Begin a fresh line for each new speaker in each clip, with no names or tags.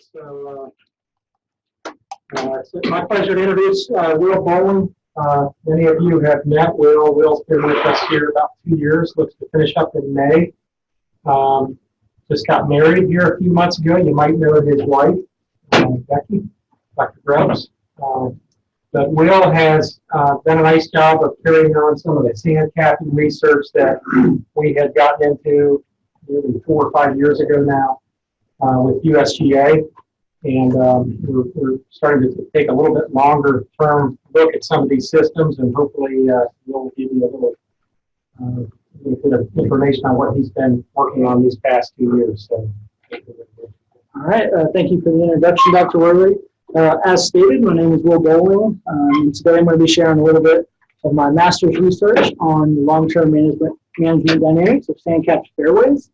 So it's my pleasure to introduce Will Bowling. Many of you have met Will. Will's been with us here about 2 years, looks to finish up in May. Just got married here a few months ago. You might know his wife, Becky, Dr. Grubbs. But Will has done a nice job of carrying on some of the sand capping research that we had gotten into maybe 4 or 5 years ago now with USGA. And we're starting to take a little bit longer term look at some of these systems, and hopefully we'll give you a little bit of information on what he's been working on these past 2 years. So.
All right, thank you for the introduction, Dr. Worley. As stated, my name is Will Bowling, and today I'm going to be sharing a little bit of my master's research on long-term management dynamics of sand-capped fairways.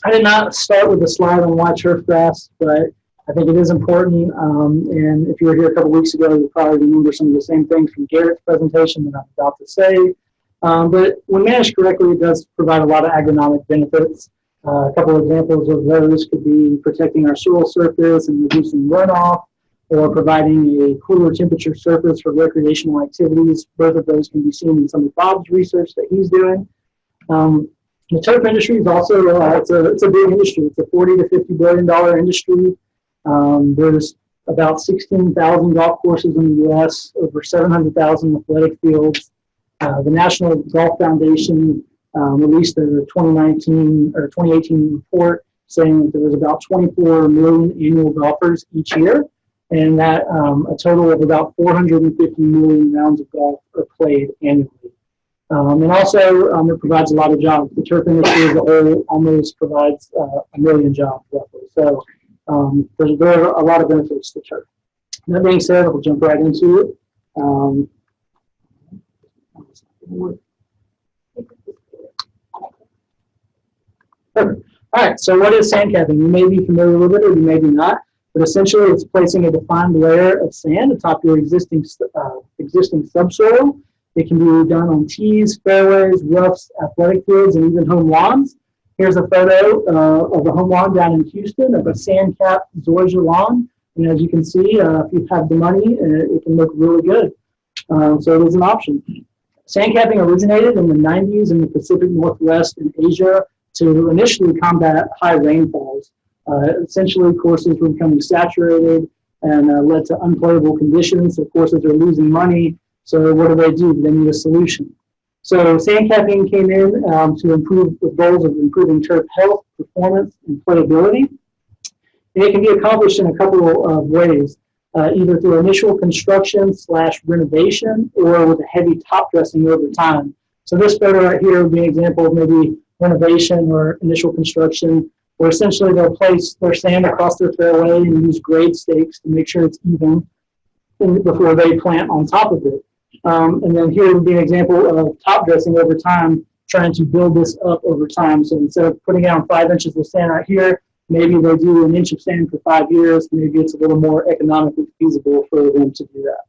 I did not start with a slide on why turf grass, but I think it is important, and if you were here a couple weeks ago, you'll probably remember some of the same things from Garrett's presentation that I'm about to say. But when managed correctly, it does provide a lot of agronomic benefits. A couple of examples of those could be protecting our soil surface and reducing runoff, or providing a cooler temperature surface for recreational activities. Both of those can be seen in some of Bob's research that he's doing. The turf industry is also, it's a big industry. It's a $40 to $50 billion industry. There's about 16,000 golf courses in the U.S., over 700,000 athletic fields. The National Golf Foundation released a 2019 or 2018 report saying that there was about 24 million annual golfers each year, and that a total of about 450 million rounds of golf are played annually. And also, it provides a lot of jobs. The turf industry as a whole almost provides 1 million jobs roughly. So there's a lot of benefits to turf. That being said, I'll jump right into it. All right, so what is sand capping? You may be familiar with it or you may be not, but essentially it's placing a defined layer of sand atop your existing subsoil. It can be done on tees, fairways, roughs, athletic fields, and even home lawns. Here's a photo of a home lawn down in Houston of a sand-capped zoysia lawn. And as you can see, if you have the money, it can look really good. So it is an option. Sand capping originated in the 90s in the Pacific Northwest and Asia to initially combat high rainfalls. Essentially, courses were becoming saturated and led to unplayable conditions. So courses are losing money. So what do? They need a solution. So sand capping came in to improve the goals of improving turf health, performance, and playability. And it can be accomplished in a couple of ways, either through initial construction / renovation or with a heavy top dressing over time. So this photo right here would be an example of maybe renovation or initial construction, where essentially they'll place their sand across their fairway and use grade stakes to make sure it's even before they plant on top of it. And then here would be an example of top dressing over time, trying to build this up over time. So instead of putting down 5 inches of sand right here, maybe they do an inch of sand for 5 years. Maybe it's a little more economically feasible for them to do that.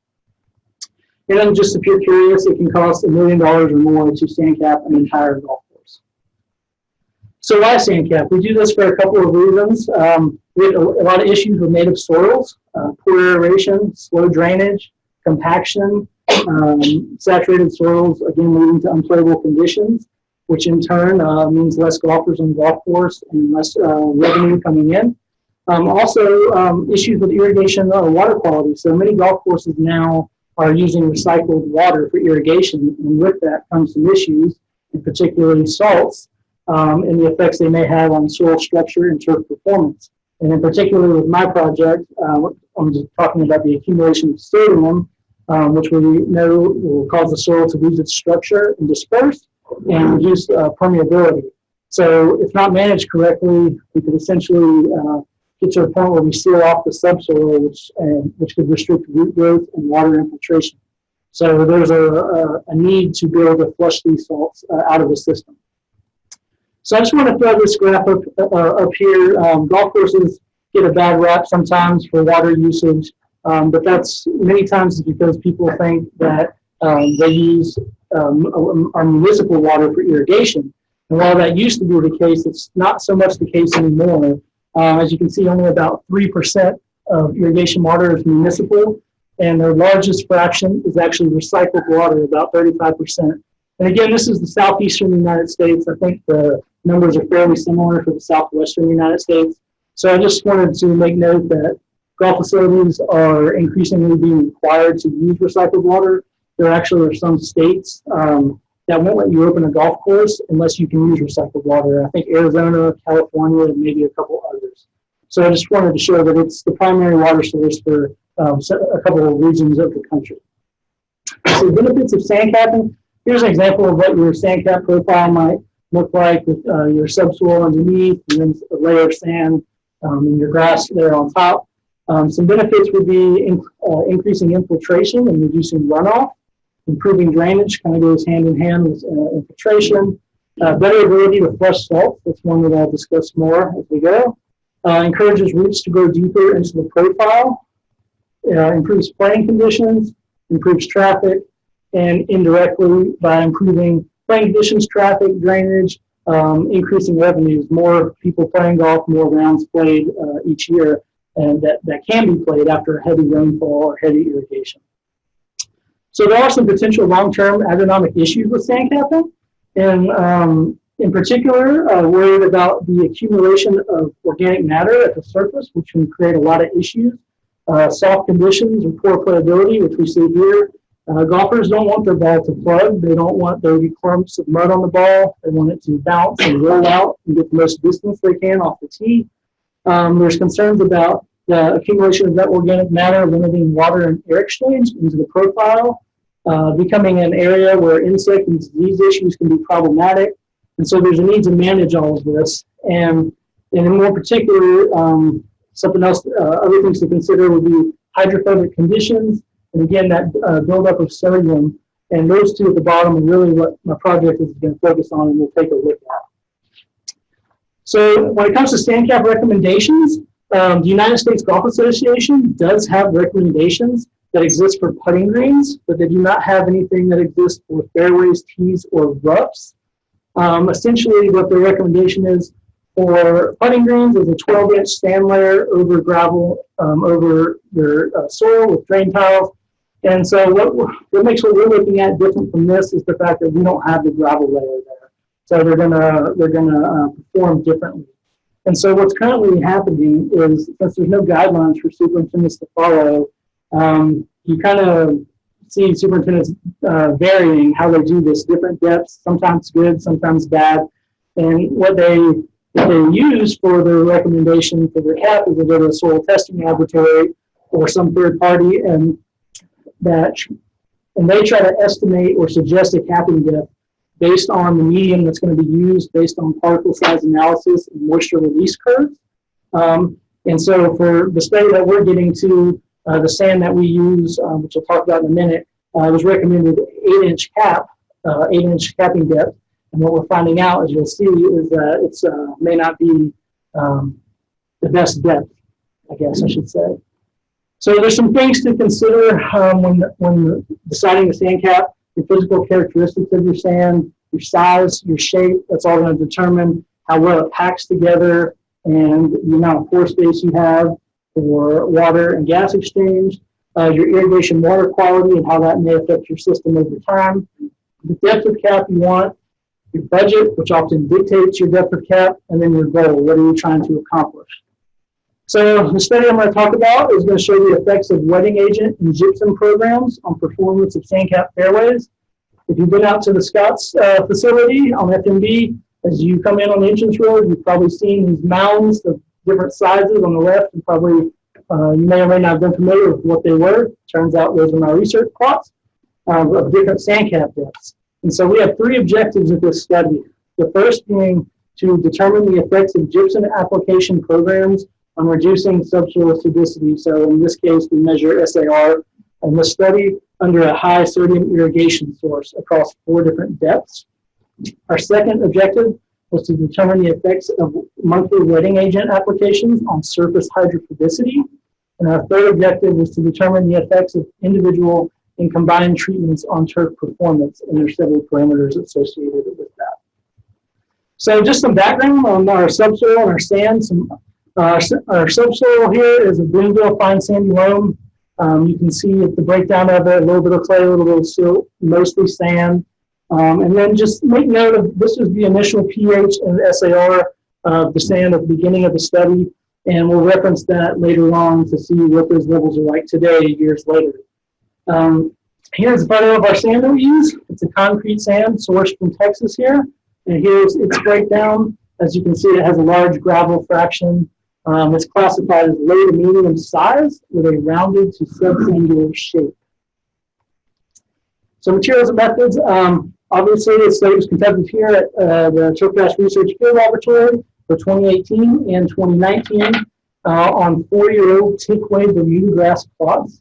And just if you're curious, it can cost $1 million or more to sand cap an entire golf course. So why sand cap? We do this for a couple of reasons. We have a lot of issues with native soils, poor aeration, slow drainage, compaction, saturated soils, again, leading to unplayable conditions, which in turn means less golfers on the golf course and less revenue coming in. Also, issues with irrigation or water quality. So many golf courses now are using recycled water for irrigation, and with that comes some issues, and particularly salts, and the effects they may have on soil structure and turf performance. And in particular with my project, I'm just talking about the accumulation of sodium, which we know will cause the soil to lose its structure and disperse and reduce permeability. So if not managed correctly, we could essentially get to a point where we seal off the subsoil, which could restrict root growth and water infiltration. So there's a need to be able to flush these salts out of the system. So I just want to throw this graph up here. Golf courses get a bad rap sometimes for water usage. But that's many times because people think that they use our municipal water for irrigation. And while that used to be the case, it's not so much the case anymore. As you can see, only about 3% of irrigation water is municipal, and their largest fraction is actually recycled water, about 35%. And again, this is the southeastern United States. I think the numbers are fairly similar for the southwestern United States. So I just wanted to make note that golf facilities are increasingly being required to use recycled water. There actually are some states that won't let you open a golf course unless you can use recycled water. I think Arizona, California, and maybe a couple others. So I just wanted to show that it's the primary water source for a couple of regions of the country. So the benefits of sand capping. Here's an example of what your sand cap profile might look like with your subsoil underneath and then a layer of sand and your grass there on top. Some benefits would be increasing infiltration and reducing runoff. Improving drainage kind of goes hand in hand with infiltration. Better ability to flush salt. That's one that I'll discuss more as we go. Encourages roots to go deeper into the profile. Improves playing conditions. Improves traffic. And indirectly, by improving playing conditions, traffic, drainage, increasing revenues, more people playing golf, more rounds played each year, and that can be played after a heavy rainfall or heavy irrigation. So there are some potential long-term agronomic issues with sand capping, and in particular, worried about the accumulation of organic matter at the surface, which can create a lot of issues. Soft conditions and poor playability, which we see here. Golfers don't want their ball to plug. They don't want there to be clumps of mud on the ball. They want it to bounce and roll out and get the most distance they can off the tee. There's concerns about the accumulation of that organic matter limiting water and air exchange into the profile, becoming an area where insect and disease issues can be problematic. And so there's a need to manage all of this. And in more particular, something else, other things to consider would be hydrophobic conditions. And again, that buildup of sodium, and those two at the bottom are really what my project is going to focus on, and we'll take a look at. So when it comes to sand cap recommendations, the United States Golf Association does have recommendations that exist for putting greens, but they do not have anything that exists for fairways, tees, or roughs. Essentially, what the recommendation is for putting greens is a 12-inch sand layer over gravel, over your soil with drain tiles. And so what makes what we're looking at different from this is the fact that we don't have the gravel layer there. So they're gonna perform differently. And so what's currently happening is, since there's no guidelines for superintendents to follow, you kind of see superintendents varying how they do this, different depths, sometimes good, sometimes bad. And what they use for their recommendation for their cap is to go to a soil testing laboratory or some third party, and they try to estimate or suggest a capping depth based on the medium that's going to be used, based on particle size analysis and moisture release curves. And so for the study that we're getting to, the sand that we use, which I'll talk about in a minute, was recommended 8-inch cap, 8-inch capping depth. And what we're finding out, as you'll see, is that it's may not be the best depth, I guess I should say. So there's some things to consider when deciding the sand cap. Your physical characteristics of your sand, your size, your shape, that's all going to determine how well it packs together and the amount of pore space you have for water and gas exchange, your irrigation water quality and how that may affect your system over time, the depth of cap you want, your budget, which often dictates your depth of cap, and then your goal. What are you trying to accomplish? So the study I'm going to talk about is going to show the effects of wetting agent and gypsum programs on performance of sand cap fairways. If you've been out to the Scotts facility on FMB, as you come in on the entrance road, you've probably seen these mounds of different sizes on the left, and probably you may or may not have been familiar with what they were. Turns out those are my research plots of different sand cap depths. And so we have 3 objectives of this study. The first being to determine the effects of gypsum application programs on reducing subsoil acidity. So in this case, we measure SAR in this study under a high sodium irrigation source across 4 different depths. Our second objective was to determine the effects of monthly wetting agent applications on surface hydrophobicity. And our third objective was to determine the effects of individual and combined treatments on turf performance, and there's several parameters associated with that. So just some background on our subsoil and our sand, some Our subsoil here is a Boonville fine sandy loam. You can see at the breakdown of it, a little bit of clay, a little bit of silt, mostly sand. And then just make note of this is the initial pH and SAR of the sand at the beginning of the study, and we'll reference that later on to see what those levels are like today, years later. Here's a photo of our sand that we use. It's a concrete sand sourced from Texas here, and here's its breakdown. As you can see, it has a large gravel fraction. It's classified as low to medium size with a rounded to subsangular shape. So materials and methods, obviously the study was conducted here at the Turfgrass Research Field Laboratory for 2018 and 2019 on 4-year-old tick-wave Bermuda grass plots.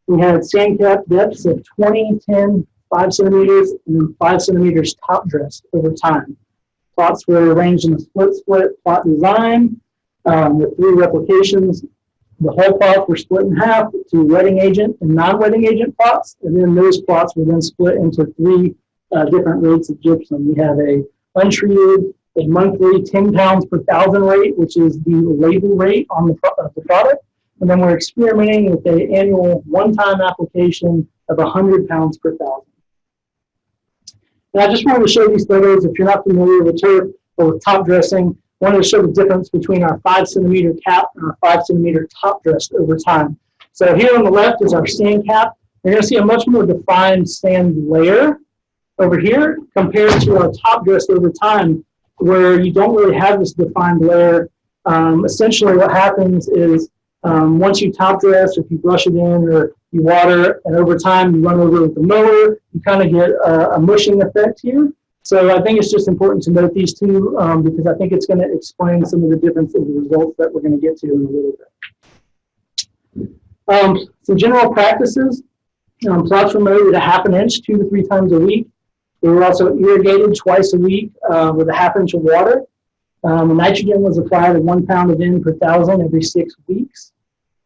We had sand cap depths of 20, 10, 5 centimeters, and then 5 centimeters top dressed over time. Plots were arranged in a split plot design with 3 replications. The whole plots were split in half to wetting agent and non-wetting agent plots, and then those plots were then split into 3 different rates of gypsum. We have a untreated, a monthly 10 pounds per thousand rate, which is the label rate on the product, and then we're experimenting with an annual one-time application of 100 pounds per thousand. And I just wanted to show these photos. If you're not familiar with turf or with top dressing, I wanted to show the difference between our 5 centimeter cap and our 5 centimeter top dressed over time. So here on the left is our sand cap. You're going to see a much more defined sand layer over here compared to our top dressed over time, where you don't really have this defined layer. Essentially what happens is once you top dress, if you brush it in or you water, and over time you run over with the mower, you kind of get a mushing effect here. So I think it's just important to note these two because I think it's going to explain some of the difference in the results that we're going to get to in a little bit. Some general practices. Plots were mowed at a ½ inch 2 to 3 times a week. They were also irrigated twice a week with a ½ inch of water. Nitrogen was applied at 1 pound of N per thousand every 6 weeks.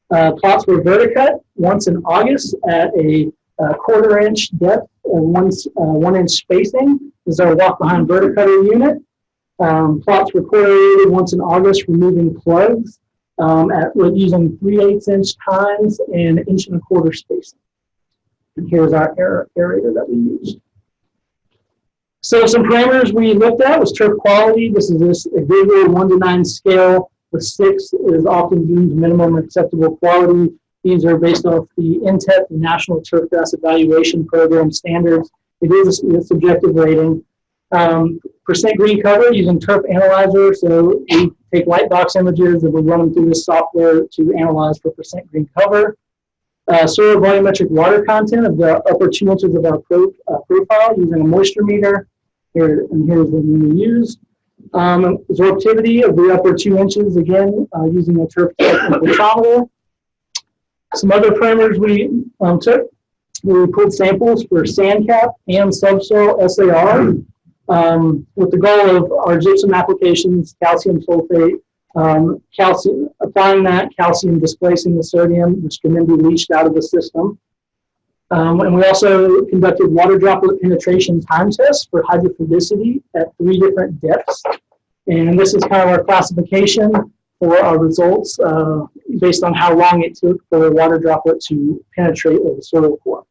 Plots were verticut once in August at a 1/4 inch depth and 1 inch spacing. This is our walk-behind verticutter unit. Plots were correlated once in August, removing plugs using 3/8 inch tines and 1 1/4 inch spacing. And here's our aerator that we used. So some parameters we looked at was turf quality. This is a visual 1 to 9 scale, with 6 is often deemed minimum acceptable quality. These are based off the NTEP, the National Turfgrass Evaluation Program standards. It is a subjective rating. Percent green cover using Turf Analyzer. So we take light box images and we run them through this software to analyze for percent green cover. Soil volumetric water content of the upper 2 inches of our profile using a moisture meter. Here's what we used. Absorptivity of the upper 2 inches, again, using a turf spectrometer. Some other parameters we took. We pulled samples for sand cap and subsoil SAR with the goal of our gypsum applications, calcium sulfate, applying that calcium displacing the sodium, which can then be leached out of the system. And we also conducted water droplet penetration time tests for hydrophobicity at 3 different depths. And this is kind of our classification for our results based on how long it took for a water droplet to penetrate the soil core.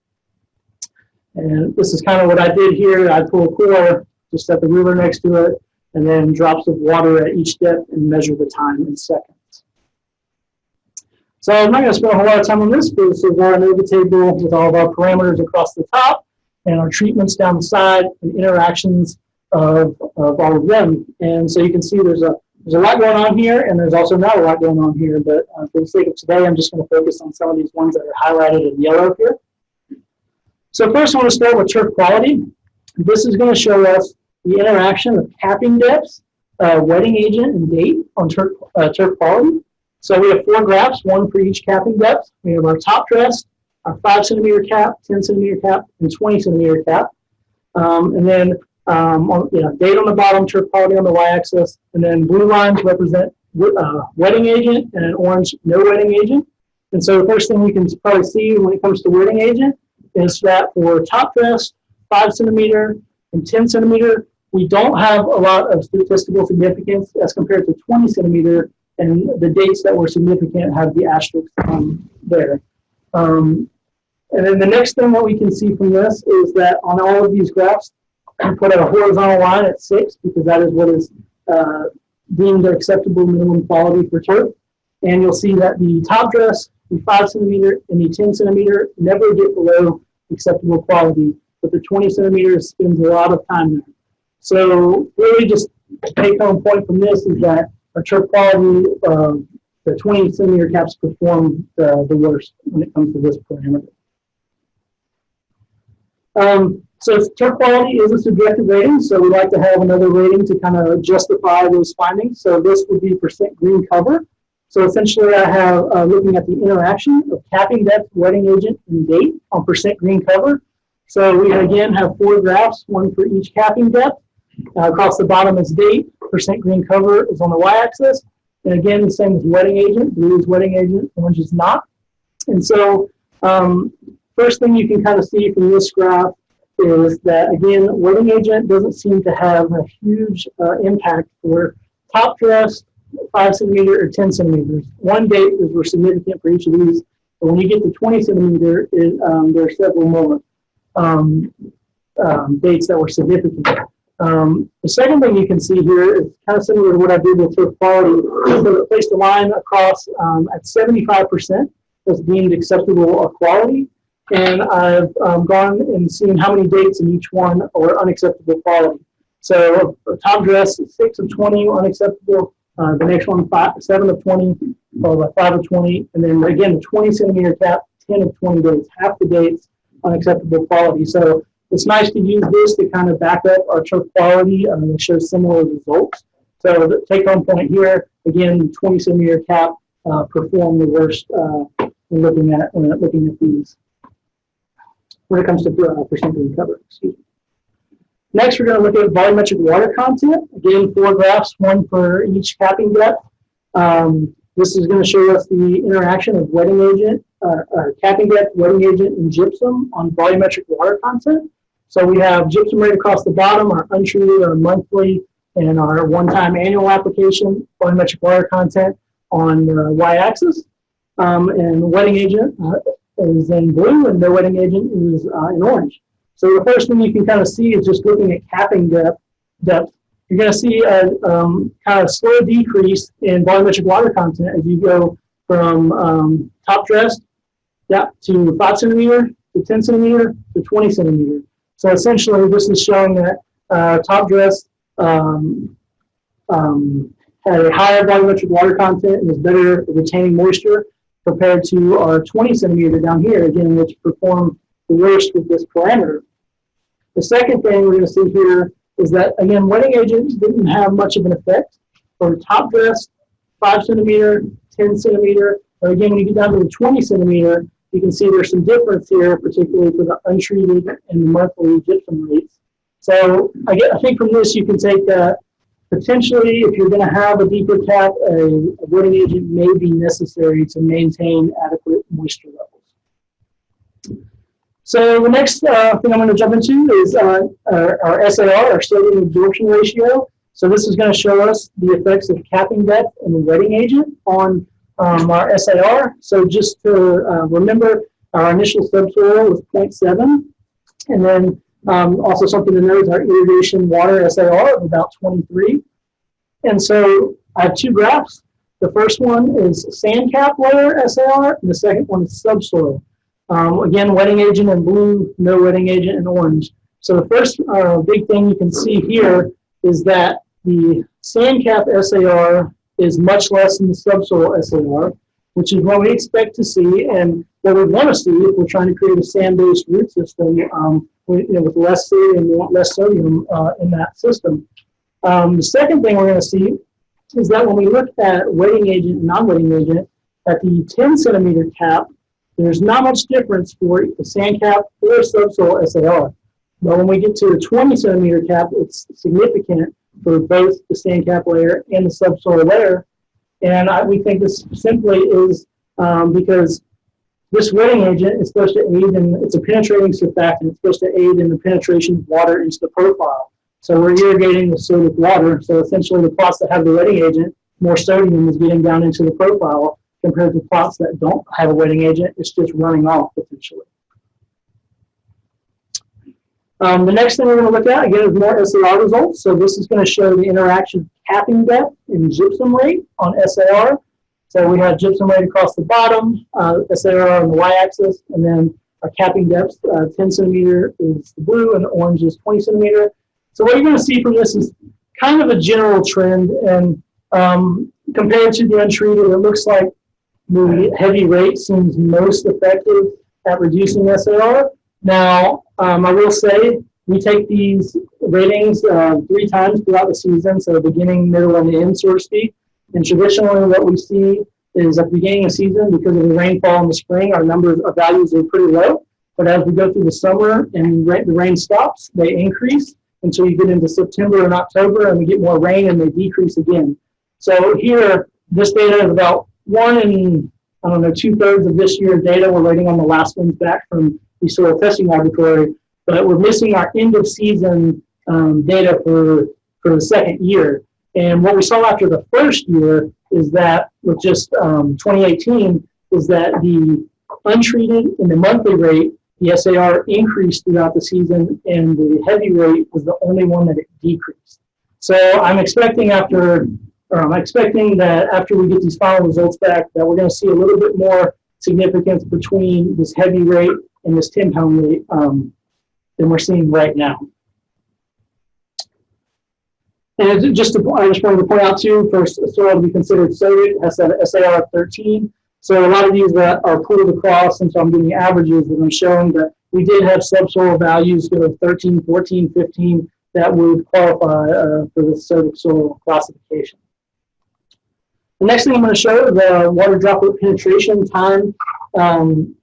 And this is kind of what I did here. I pull a core, just set the ruler next to it, and then drops of water at each depth and measure the time in seconds. So I'm not going to spend a whole lot of time on this, but this is our ANOVA table with all of our parameters across the top and our treatments down the side and interactions of all of them. And so you can see there's a lot going on here, and there's also not a lot going on here, but for the sake of today, I'm just going to focus on some of these ones that are highlighted in yellow here. So first I want to start with turf quality. This is going to show us the interaction of capping depths, wetting agent, and date on turf quality. So we have 4 graphs, 1 for each capping depth. We have our top dress, our 5 centimeter cap, 10 centimeter cap, and 20 centimeter cap. And then date on the bottom, turf quality on the y-axis, and then blue lines represent wetting agent and orange no wetting agent. And so the first thing we can probably see when it comes to wetting agent is that for top dress, 5 centimeter and 10 centimeter, we don't have a lot of statistical significance as compared to 20 centimeter, and the dates that were significant have the asterisks there. And then the next thing that we can see from this is that on all of these graphs, we put a horizontal line at 6 because that is what is deemed acceptable minimum quality for turf. And you'll see that the top dress, the 5 centimeter, and the 10 centimeter never get below acceptable quality, but the 20 centimeters spends a lot of time there. So really just the take-home point from this is that our turf quality, the 20 centimeter caps perform the worst when it comes to this parameter. So turf quality is a subjective rating, so we like to have another rating to kind of justify those findings. So this would be percent green cover. So essentially I have looking at the interaction of capping depth, wetting agent, and date on percent green cover. So we again have 4 graphs, one for each capping depth. Across the bottom is date, percent green cover is on the y-axis. And again, the same as wetting agent, blue is wetting agent, orange is not. And so first thing you can kind of see from this graph is that, again, wetting agent doesn't seem to have a huge impact for top dress, 5 centimeter or 10 centimeters. One date were significant for each of these, but when you get to 20 centimeter, there are several more dates that were significant. The second thing you can see here is kind of similar to what I did with turf quality. So I placed a line across at 75% was deemed acceptable quality. And I've gone and seen how many dates in each one are unacceptable quality. So top dress, 6 of 20 unacceptable. The next one, 7 of 20, followed by 5 of 20. And then again, the 20 centimeter cap, 10 of 20 dates, half the dates, unacceptable quality. So it's nice to use this to kind of back up our turf quality and show similar results. So the take-home point here, again, 20 centimeter cap perform the worst when looking at these. When it comes to percent green cover, excuse me. Next, we're going to look at volumetric water content. Again, 4 graphs, one for each capping depth. This is going to show us the interaction of wetting agent, capping depth, wetting agent, and gypsum on volumetric water content. So we have gypsum rate across the bottom, our untreated, our monthly, and our one-time annual application, volumetric water content on the y-axis, and wetting agent is in blue, and no wetting agent is in orange. So the first thing you can kind of see is just looking at capping depth. You're going to see a kind of slow decrease in volumetric water content as you go from top dress to 5 centimeter, to 10 centimeter, to 20 centimeter. So essentially, this is showing that top dress had a higher volumetric water content and is better at retaining moisture compared to our 20 centimeter down here, again, which performed the worst with this parameter. The second thing we're going to see here is that, again, wetting agents didn't have much of an effect for top dress, 5 centimeter, 10 centimeter. But again, when you get down to the 20 centimeter, you can see there's some difference here, particularly for the untreated and the monthly gypsum rates. So I think from this you can take potentially, if you're going to have a deeper cap, a wetting agent may be necessary to maintain adequate moisture levels. So the next thing I'm going to jump into is our SAR, our sodium absorption ratio. So this is going to show us the effects of capping depth and the wetting agent on our SAR. So just to remember, our initial subsoil was 0.7, and then also something to note is our irrigation water SAR of about 23. And so I have 2 graphs. The first one is sand cap layer SAR, and the second one is subsoil. Again, wetting agent in blue, no wetting agent in orange. So the first big thing you can see here is that the sand cap SAR is much less than the subsoil SAR, which is what we expect to see and what we want to see if we're trying to create a sand-based root system with less sodium. We want less sodium in that system. The second thing we're going to see is that when we look at wetting agent and non-wetting agent, at the 10 centimeter cap, there's not much difference for the sand cap or subsoil SAR. But when we get to the 20 centimeter cap, it's significant for both the sand cap layer and the subsoil layer. And we think this simply is because this wetting agent is supposed to aid in, it's a penetrating surfactant, it's supposed to aid in the penetration of water into the profile. So we're irrigating with sodic water. So essentially the plots that have the wetting agent more sodium is getting down into the profile compared to plots that don't have a wetting agent. It's just running off potentially. The next thing we're going to look at, again, is more SAR results. So this is going to show the interaction of capping depth and gypsum rate on SAR. So we have gypsum rate across the bottom, SAR on the y-axis, and then our capping depth, 10 centimeter is the blue, and the orange is 20 centimeter. So what you're going to see from this is kind of a general trend, and compared to the untreated, it looks like the heavy rate seems most effective at reducing SAR. Now, I will say we take these ratings 3 times throughout the season, so the beginning, middle, and the end, so to speak. And traditionally, what we see is at the beginning of the season, because of the rainfall in the spring, our numbers of values are pretty low. But as we go through the summer and the rain stops, they increase until you get into September and October, and we get more rain and they decrease again. So here, this data is about 1 in, 2/3 of this year's data. We're waiting on the last ones back from the soil testing laboratory, but we're missing our end of season data for the second year. And what we saw after the first year is that, with just 2018, is that the untreated in the monthly rate, the SAR increased throughout the season, and the heavy rate was the only one that it decreased. So I'm expecting that after we get these final results back, that we're going to see a little bit more significance between this heavy rate and this 10-pound rate than we're seeing right now. And I just wanted to point out too, for soil to be considered sodic, it has a SAR of 13. So a lot of these that are pooled across, and so I'm getting averages, and I'm showing that we did have subsoil values of 13, 14, 15 that would qualify for the sodic soil classification. The next thing I'm going to show is the water droplet penetration time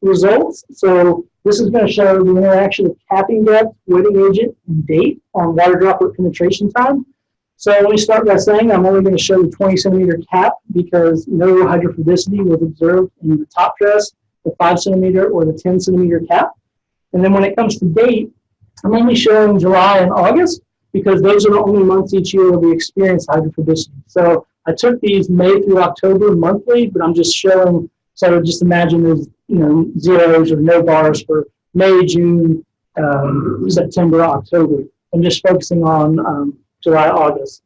results. So this is going to show the interaction of capping depth, wetting agent, and date on water droplet penetration time. So let me start by saying I'm only going to show the 20 centimeter cap because no hydrophobicity was observed in the top dress, the 5 centimeter, or the 10 centimeter cap. And then when it comes to date, I'm only showing July and August because those are the only months each year where we experience hydrophobicity. So I took these May through October monthly, but I'm just showing, so just imagine there's zeros or no bars for May, June, September, October. I'm just focusing on July, August.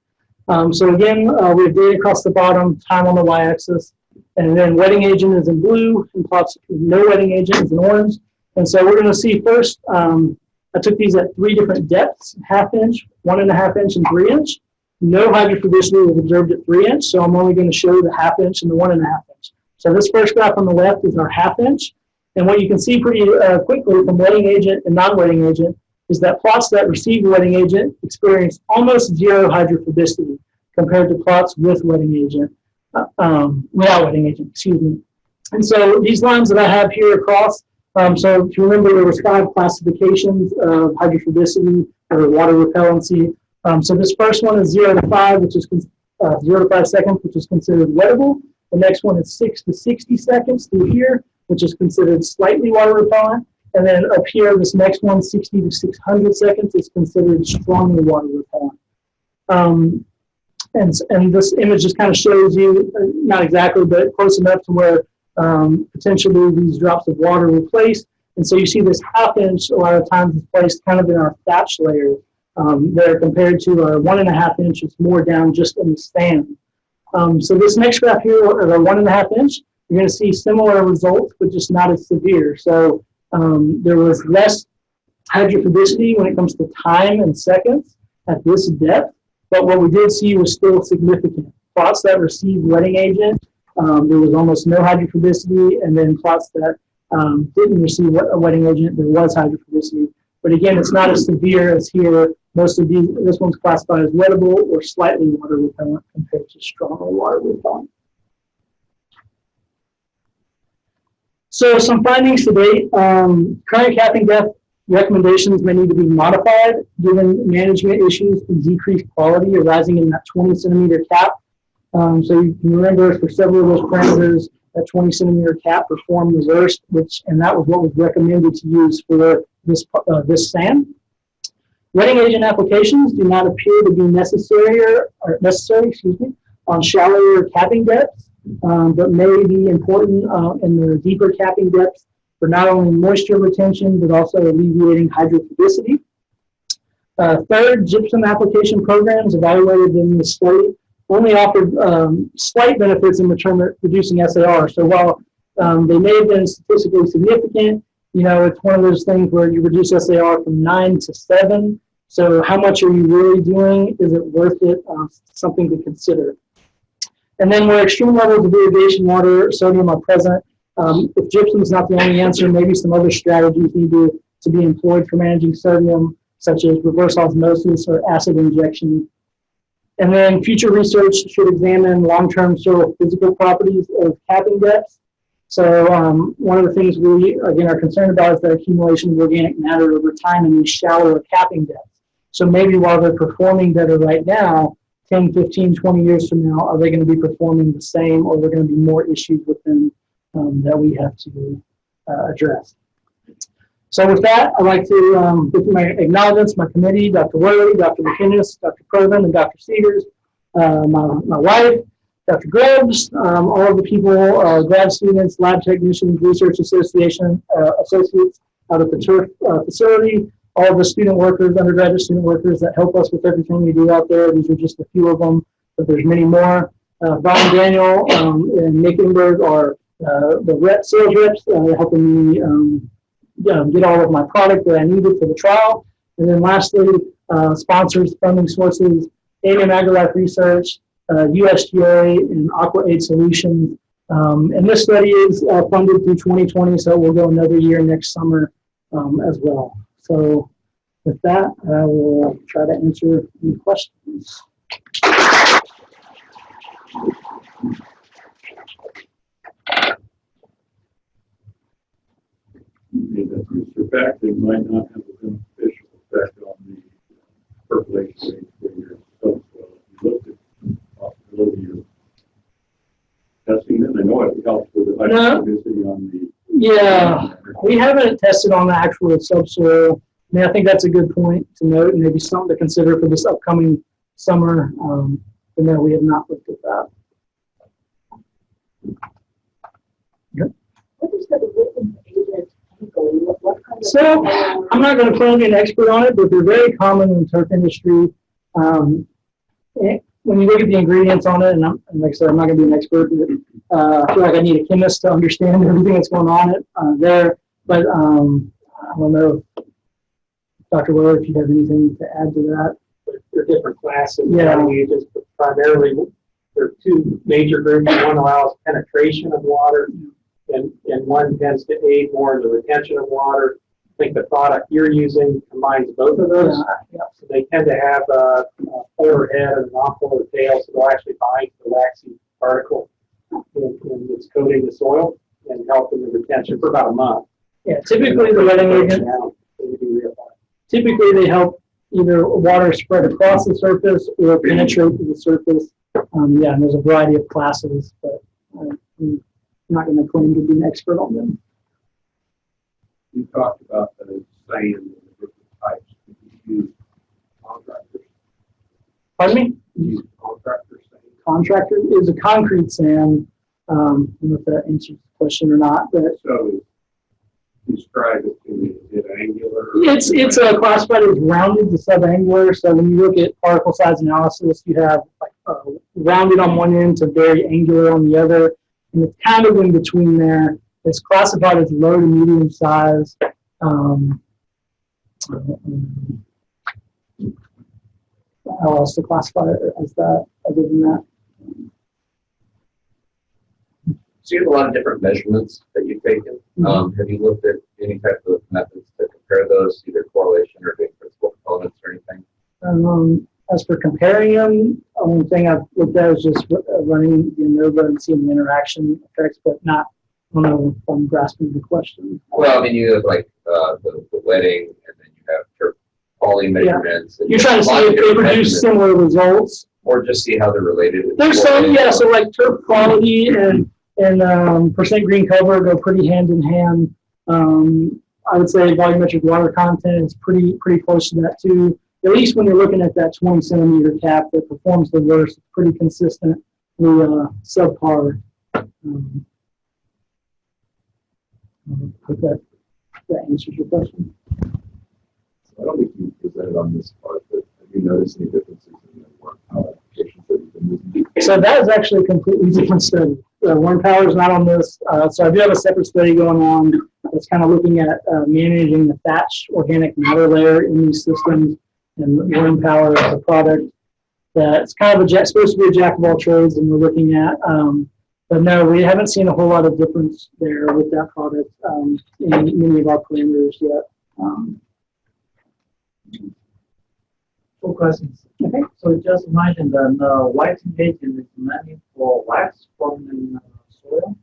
So again, we have data across the bottom, time on the y-axis, and then wetting agent is in blue, and plots no wetting agent is in orange. And so we're going to see first, I took these at 3 different depths, 1/2 inch, 1.5 inch, and 3 inch. No hydrophobicity was observed at 3 inch, so I'm only going to show the 1/2 inch and the 1.5 inch. So this first graph on the left is our 1/2 inch. And what you can see pretty quickly from wetting agent and non-wetting agent is that plots that receive wetting agent experience almost 0 hydrophobicity compared to plots with wetting agent, without wetting agent, excuse me. And so these lines that I have here across, so if you remember, there was 5 classifications of hydrophobicity or water repellency. So this first one is 0 to 5, which is 0 to 5 seconds, which is considered wettable. The next one is 6 to 60 seconds through here, which is considered slightly water repellent. And then up here, this next one, 60 to 600 seconds, is considered strongly water repellent. And this image just kind of shows you, not exactly, but close enough to where potentially these drops of water were placed. And so you see this 1/2 inch a lot of times is placed kind of in our thatch layer there compared to our 1.5 inch, it's more down just in the sand. So this next graph here, or the 1.5 inch, you're going to see similar results, but just not as severe. So there was less hydrophobicity when it comes to time and seconds at this depth, but what we did see was still significant. Plots that received wetting agent, there was almost no hydrophobicity, and then plots that didn't receive a wetting agent, there was hydrophobicity. But again, it's not as severe as here. Most of these, this one's classified as wettable or slightly water repellent compared to strongly water repellent. So some findings to date, current capping depth recommendations may need to be modified given management issues and decreased quality arising in that 20 centimeter cap. So you can remember for several of those parameters, that 20 centimeter cap performed reversed, and that was what was recommended to use for this sand. Wetting agent applications do not appear to be necessary, on shallower capping depths, but may be important in the deeper capping depths for not only moisture retention, but also alleviating hydrophobicity. Third, gypsum application programs evaluated in this study only offered slight benefits in the term of reducing SAR. So while they may have been statistically significant, you know, it's one of those things where you reduce SAR from 9 to 7. So how much are you really doing? Is it worth it? Something to consider. And then where extreme levels of irrigation water, sodium are present, if gypsum is not the only answer, maybe some other strategies need to be employed for managing sodium, such as reverse osmosis or acid injection. And then future research should examine long-term soil physical properties of capping depths. So one of the things we, again, are concerned about is the accumulation of organic matter over time in these shallower capping depths. So maybe while they're performing better right now, 10, 15, 20 years from now, are they going to be performing the same, or are there going to be more issues with them that we have to address? So with that, I'd like to give my acknowledgments, my committee, Dr. Worley, Dr. McInnes, Dr. Proven, and Dr. Segers, my wife, Dr. Grubbs, all of the people, grad students, lab technicians, research association associates out at the turf facility, all of the student workers, undergraduate student workers that help us with everything we do out there. These are just a few of them, but there's many more. Brian Daniel and Nick Ingberg are the sales reps helping me get all of my product that I needed for the trial. And then lastly, sponsors, funding sources, A&M AgriLife Research, USDA, and AquaAid Solutions. And this study is funded through 2020, so we'll go another year next summer as well. So with that, I will try to answer any questions.
Surfactant might not have a beneficial effect on the percolation rate for your soil. You looked at the possibility of testing it. I know it helps with the hydrophobicity on the. Yeah,
we haven't tested on the actual subsoil. I mean, I think that's a good point to note, and maybe something to consider for this upcoming summer. But no, we have not looked at that. Yep.
What is the resistant agent chemical? What kind of
So I'm not going to claim to be an expert on it, but they're very common in the turf industry. When you look at the ingredients on it, and like I said, I'm not going to be an expert, but I feel like I need a chemist to understand everything that's going on there. But I don't know, Dr. Willard, if you have anything to add to that.
There are different classes.
Yeah.
Agents, but primarily, there are two major groups. One allows penetration of water, and one tends to aid more in the retention of water. I think the product you're using combines both of those.
Yeah.
So they tend to have a polar head and an off-polar tail, so they'll actually bind the waxy particle in its coating the soil and help in the retention for about a month.
Yeah, typically the wetting agent, typically they help either water spread across the surface or penetrate to the surface. Yeah, and there's a variety of classes, but I'm not going to claim to be an expert on them.
You talked about the sand and the different types. You use contractors.
Pardon me?
You use contractor sand.
Contractor is a concrete sand. I don't know if that answers the question or not, but
So describe it to me. Is it angular?
it's classified as rounded to subangular. So when you look at particle size analysis, you have like rounded on one end to very angular on the other, and it's kind of in between there. It's classified as low to medium size. How else to classify it as that, other than that?
So you have a lot of different measurements that you've taken. Have you looked at any type of methods to compare those, either correlation or doing principal components or anything?
As for comparing them, the only thing I've looked at is just running the ANOVA and seeing the interaction effects, but not, I don't know if I'm grasping the question.
Well, I mean, you have like the wetting, and then you have turf quality measurements.
Yeah. You're trying to see if they produce similar results.
Or just see how they're related.
There's some, yeah, so like turf quality and percent green cover go pretty hand in hand. I would say volumetric water content is pretty close to that too. At least when you're looking at that 20 centimeter cap that performs the worst, it's pretty consistent subpar. Hope that answers your question.
I don't think you presented on this part, but have you noticed any differences in the work applications that you've been using?
So that is actually a completely different study. Worm power is not on this. So I do have a separate study going on that's kind of looking at managing the thatch organic matter layer in these systems, and worm power is a product that's kind of supposed to be a jack of all trades, and we're looking at. But no, we haven't seen a whole lot of difference there with that product in many of our parameters yet.
Two questions.
Okay.
So you just mentioned that whitening agent is mainly for wax from the soil.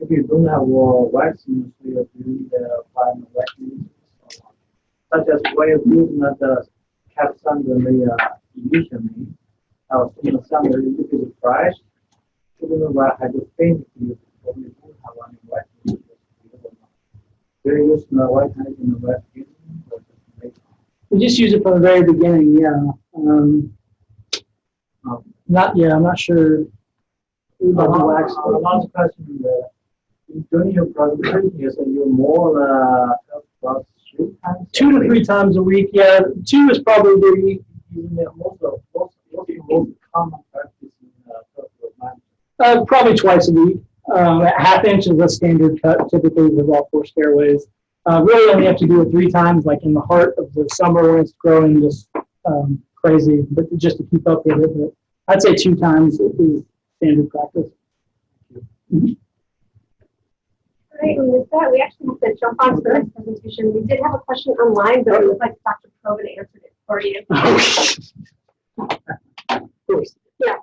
If you don't have wax in the soil, do you need to apply the whitening agents or not? Such as when you're using the cap sand initially, in the summer, if it's fresh, even though I had to paint you probably don't have any whitening agents. Do you use the whitening agent in the wet season or just later?
We just use it from the very beginning, yeah. I'm not sure about the wax.
Last question, during your presentation, you said you're more about 3 times?
2 to 3 times a week, yeah. 2 is probably the
most common practice in turf
probably twice a week. Half inch is a standard cut typically with all 4 fairways. Really only have to do it 3 times, like in the heart of the summer when it's growing just crazy, but just to keep up with it. But I'd say 2 times is standard practice.
All right, and with that, we actually have to jump on to the next presentation. We did have a question online, but it looks like Dr. Probin answered it for you.
Of course.
Yeah.